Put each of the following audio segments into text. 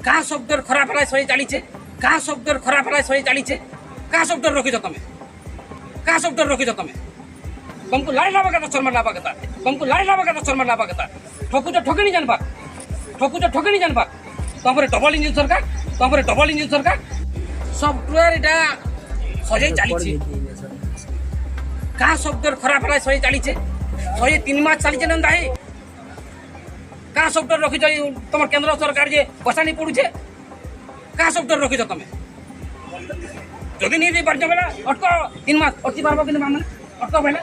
क्या शब्द खराब है सही चली क्या शब्द खराब है सही चली क्या शब्द रखिच तुम क्या शब्द रखिच तुमको लाई लावा कथा शर्मा लावा कथा तुमको लाई लावा कथा शर्मा लावा कथा ठकुच ठकनी जानबा ठकनी जानबा तुम डबल इंजिन सरकार तुम डबल इंजिन सरकार सफ्टवेयर इटा सजाई चली क्या शब्द खराब है सही चली 103 मास चली नंदा है क्या सफ्टवेयर रखिच तुम केंद्र सरकार जे पैसा नहीं पड़ुचे क्या सफ्टवेयर रखिच तुम जदि नहीं दे पार्छ बेला अटक 3 मास अटकी पार्ब कि मामला अटक बेला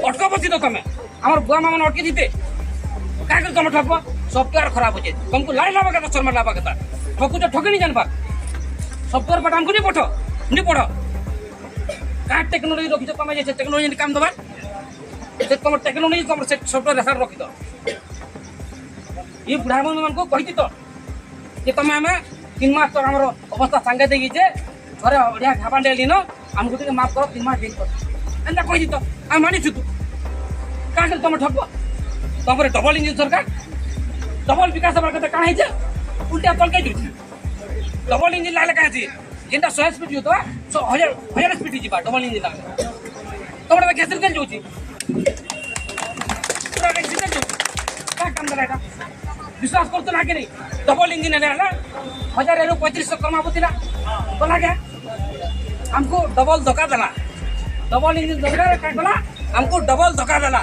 अटक बसी तो तुम आम बुआ मामन अटकी दीते क्या कर तुम ठकब सफ्टवेयर खराब हो तुमको लाई लावा कथा शर्मा लावा कथा ठकुच ठकनी जानबा सफ्टवेयर पट हमको नहीं पढ़ क्या टेक्नोलॉजी रखी तुम टेक्नोलॉजी काम दबा तुम टेक्नोलॉजी तुम सफ्टवेयर रेफर रखी दो ये बुढ़ा मन को कही तो कि तुम आम 3 मास तक आम अवस्था सांगे देखी थोड़े अड़िया घापा डेली न आमको माफ कर 3 मास दिन कर एंता कही तो आम मानिछु तू क्या कर तुम ठकब तुम डबल इंजिन सरकार डबल विकास हमारे कथा कहाँ है उल्टा तलके जुटी डबल इंजिन लागे कहाँ जेनटा 100 स्पीड होता 1000 स्पीड जी डबल इंजिन लागे तुम एक्सीडेंट जाऊँगी क्या काम करा विश्वास करते ना कि नहीं डबल इंजिन है 1000 रु 3500 कमाबुला बोला क्या हमको डबल धोखा देला डबल इंजिन सरकार क्या कला हमको डबल धोखा देला